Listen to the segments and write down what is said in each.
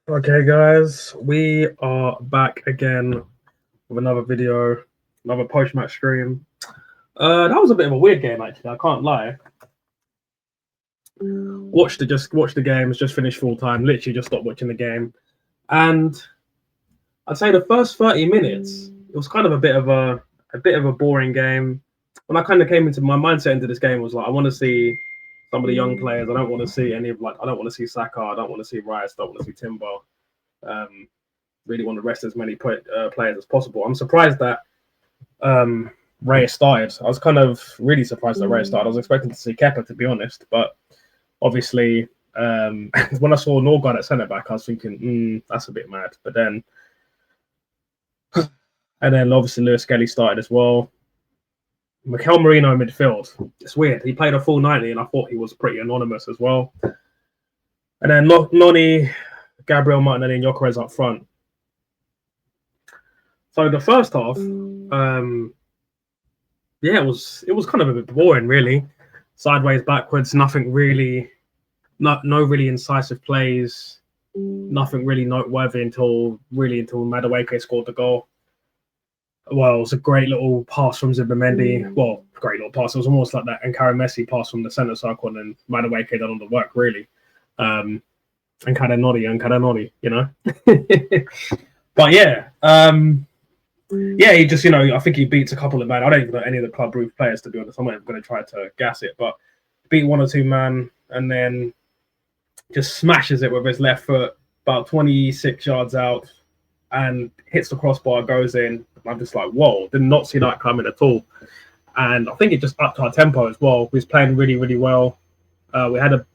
Okay, guys, we are back again with another video, another post-match stream. That was a bit of a weird game, actually. I can't lie. Watched the games, just finished full time. Literally, just stopped watching the game, and I'd say the first 30 minutes, it was kind of a bit of a boring game. When I kind of came into my mindset into this game was like, I want to see some of the young players. I don't want to see any of I don't want to see Saka. I don't want to see Rice. I don't want to see Timber. Um, really want to rest as many players as possible. I'm surprised that Reyes started. I was kind of really surprised that Reyes started. I was expecting to see Kepa, to be honest, but obviously when I saw Norgard at centre back, I was thinking, that's a bit mad. But then, and then obviously Lewis Kelly started as well. Mikel Merino in midfield. It's weird. He played a full 90, and I thought he was pretty anonymous as well. And then Noni, Gabriel Martinelli, and Gyökeres up front. So the first half, it was kind of a bit boring, really. Sideways, backwards, nothing really, no really incisive plays, nothing really noteworthy until Madueke scored the goal. Well, it was a great little pass from Zubimendi. Well, great little pass. It was almost like that Ankara Messi pass from the centre circle, and then Madueke done all the work, really. And kind of noddy, you know. But yeah, he just, I think he beats a couple of men. I don't even know any of the Club Brugge players, to be honest. I'm not even going to try to gas it, but beat one or two man and then just smashes it with his left foot about 26 yards out and hits the crossbar, goes in. I'm just like, whoa, did not see that coming at all. And I think it just upped our tempo as well. We was playing really, really well.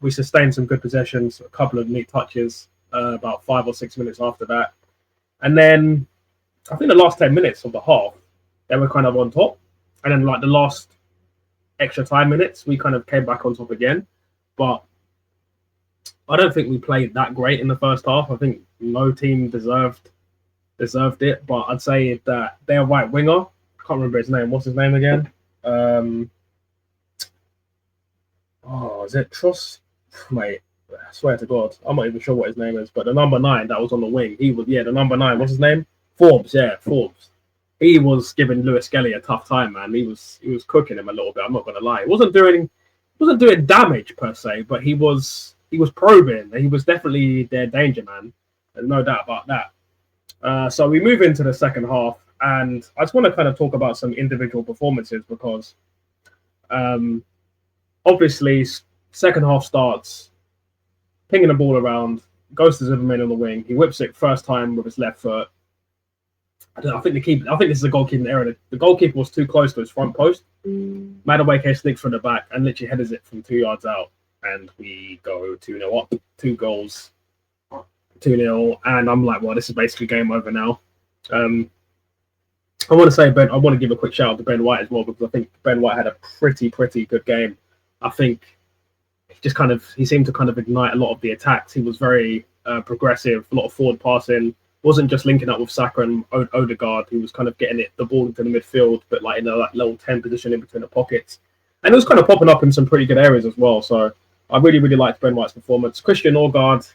We sustained some good possessions, a couple of neat touches about 5 or 6 minutes after that. And then I think the last 10 minutes of the half, they were kind of on top. And then the last extra time minutes, we kind of came back on top again. But I don't think we played that great in the first half. I think no team deserved it. But I'd say that their right winger, I can't remember his name. What's his name again? Is it Truss? Mate, I swear to God, I'm not even sure what his name is. But the number 9 that was on the wing, the number 9. What's his name? Forbes. He was giving Lewis Kelly a tough time, man. He was cooking him a little bit. I'm not gonna lie. He wasn't doing damage per se, but he was probing. He was definitely their danger man, and no doubt about that. So we move into the second half, and I just want to kind of talk about some individual performances because, obviously, second half starts, pinging the ball around, goes to Zubimendi on the wing. He whips it first time with his left foot. I think this is a goalkeeping error. The goalkeeper was too close to his front post. Madueke sneaks from the back and literally headers it from 2 yards out, and we go 2-0 up, 2 goals, 2-0, and I'm like, well, this is basically game over now. I want to give a quick shout out to Ben White as well, because I think Ben White had a pretty good game. I think he seemed to kind of ignite a lot of the attacks. He was very progressive, a lot of forward passing. Wasn't just linking up with Saka and Odegaard. He was kind of getting the ball into the midfield, but in a level 10 position in between the pockets. And it was kind of popping up in some pretty good areas as well. So I really liked Ben White's performance. Christian Norgard,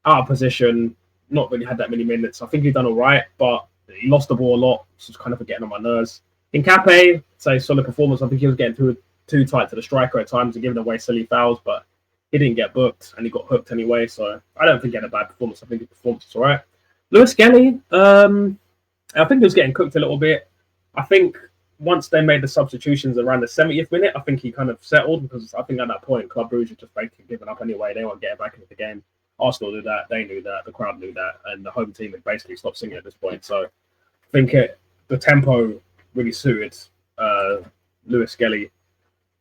out of position, not really had that many minutes. I think he done all right, but he lost the ball a lot, so it's kind of getting on my nerves. In Cape, say solid performance. I think he was getting too tight to the striker at times and giving away silly fouls, but he didn't get booked and he got hooked anyway. So I don't think he had a bad performance. I think his performance was all right. Lewis Kelly, I think he was getting cooked a little bit. I think once they made the substitutions around the 70th minute, I think he kind of settled, because I think at that point, Club Brugge had just basically given up anyway. They weren't getting back into the game. Arsenal knew that, they knew that, the crowd knew that, and the home team had basically stopped singing at this point. So I think the tempo really suited Lewis Kelly.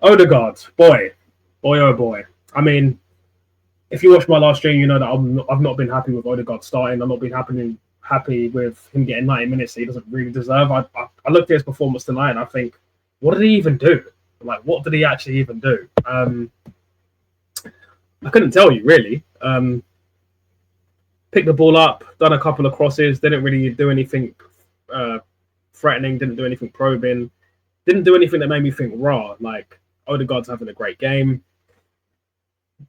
Odegaard, boy, oh boy. I mean, if you watch my last stream, you know that I've not been happy with Odegaard starting. I've not been happy with him getting 90 minutes that he doesn't really deserve. I looked at his performance tonight and I think, what did he even do? What did he actually even do? I couldn't tell you, really. Picked the ball up, done a couple of crosses, didn't really do anything threatening, didn't do anything probing, didn't do anything that made me think, raw. Odegaard's having a great game.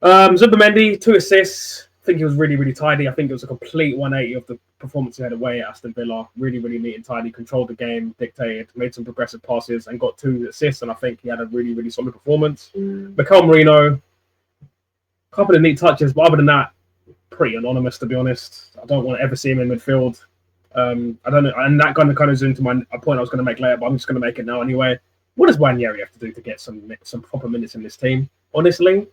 Zubimendi, 2 assists, think he was really, really tidy. I think it was a complete 180 of the performance he had away at Aston Villa. Really, really neat and tidy. Controlled the game, dictated, made some progressive passes, and got 2 assists. And I think he had a really, really solid performance. Mikel Merino, a couple of neat touches, but other than that, pretty anonymous, to be honest. I don't want to ever see him in midfield. I don't know. And that kind of goes into a point I was going to make later, but I'm just going to make it now anyway. What does Wanyeri have to do to get some proper minutes in this team? Honestly,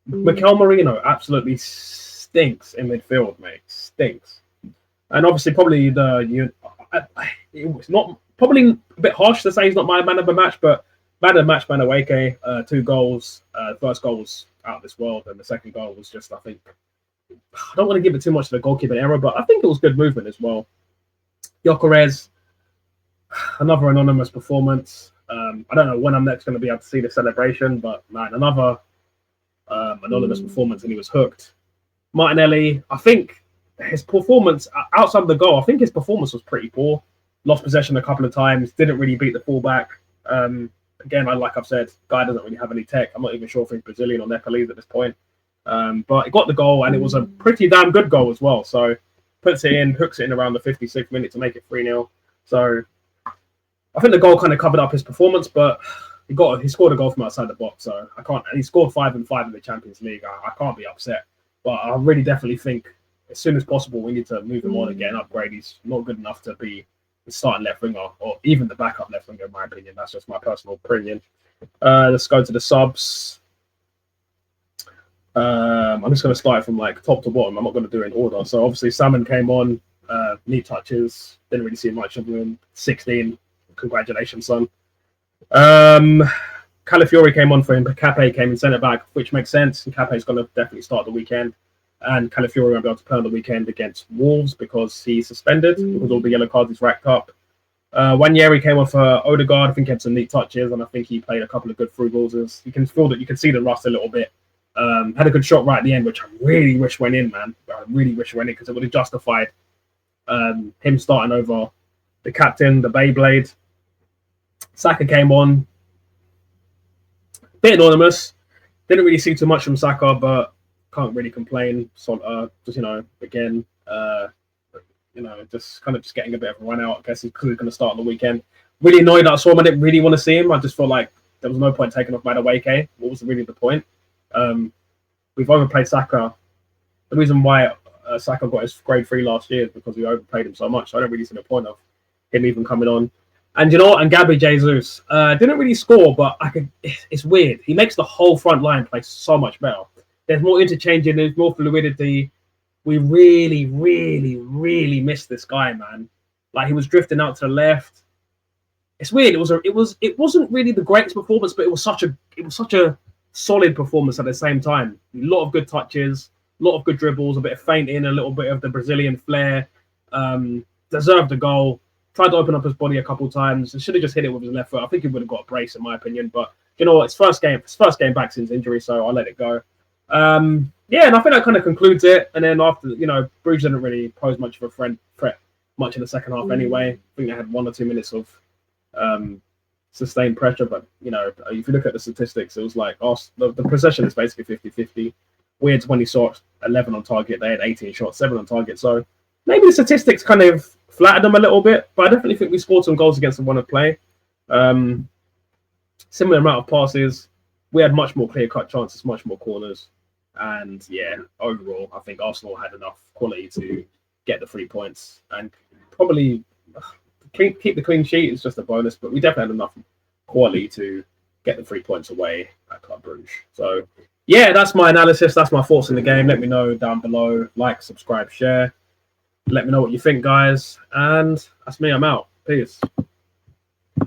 Mikel Merino absolutely stinks in midfield, mate. Stinks. And obviously, probably it's not probably a bit harsh to say he's not my man of the match, but man of the match, Madueke, 2 goals. The first goal was out of this world, and the second goal was just, I think, I don't want to give it too much to the goalkeeping error, but I think it was good movement as well. Gyökeres, another anonymous performance. I don't know when I'm next going to be able to see the celebration, but man, another anonymous performance, and he was hooked. Martinelli, I think his performance outside of the goal, I think his performance was pretty poor. Lost possession a couple of times, didn't really beat the fullback. Again, like I've said, guy doesn't really have any tech. I'm not even sure if he's Brazilian or Nepalese at this point. But he got the goal, and it was a pretty damn good goal as well. So puts it in, hooks it in around the 56th minute to make it 3-0. So I think the goal kind of covered up his performance, but he scored a goal from outside the box. So I can't. And he scored 5 and 5 in the Champions League. I can't be upset. But I really definitely think as soon as possible we need to move him on and get an upgrade. He's not good enough to be the starting left winger or even the backup left winger, in my opinion. That's just my personal opinion. Let's go to the subs. I'm just going to start from like top to bottom. I'm not going to do it in order. So obviously Salmon came on, neat touches. Didn't really see much of him. 16. Congratulations, son. Calafiori came on for him. Cape came in centre back, which makes sense. And Cape's going to definitely start the weekend. And Calafiori won't be able to play on the weekend against Wolves because he's suspended because all the yellow cards he's racked up. Wanyeri came on for Odegaard. I think he had some neat touches, and I think he played a couple of good through balls. You can feel that you can see the rust a little bit. Had a good shot right at the end, which I really wish went in, man. I really wish it went in because it would have justified him starting over the captain, the Beyblade. Saka came on. Bit anonymous. Didn't really see too much from Saka, but can't really complain. So, just, again, just kind of just getting a bit of a run out. I guess because he's going to start on the weekend. Really annoyed that I saw him. I didn't really want to see him. I just felt like there was no point taking off Madueke. What was really the point? We've overplayed Saka. The reason why Saka got his grade 3 last year is because we overplayed him so much. So I don't really see the point of him even coming on. And and Gabby Jesus didn't really score, but it's weird. He makes the whole front line play so much better. There's more interchanging, there's more fluidity. We really, really, really missed this guy, man. Like he was drifting out to the left. It's weird. It wasn't really the greatest performance, but it was such a solid performance at the same time. A lot of good touches, a lot of good dribbles, a bit of feinting, a little bit of the Brazilian flair. Deserved the goal. Tried to open up his body a couple of times. He should have just hit it with his left foot. I think he would have got a brace, in my opinion. But you know what? It's first game back since injury, so I'll let it go. And I think that kind of concludes it. And then after, Bruges didn't really pose much of a threat much in the second half anyway. I think they had 1 or 2 minutes of sustained pressure. But, if you look at the statistics, it was like the possession is basically 50-50. We had 20 shots, 11 on target. They had 18 shots, 7 on target. So maybe the statistics kind of flattered them a little bit. But I definitely think we scored some goals against the one of play. Similar amount of passes. We had much more clear-cut chances, much more corners. And overall, I think Arsenal had enough quality to get the 3 points and probably keep the clean sheet. Is just a bonus, but we definitely had enough quality to get the 3 points away at Club Brugge. So, that's my analysis. That's my thoughts in the game. Let me know down below. Like, subscribe, share. Let me know what you think, guys. And that's me. I'm out. Peace.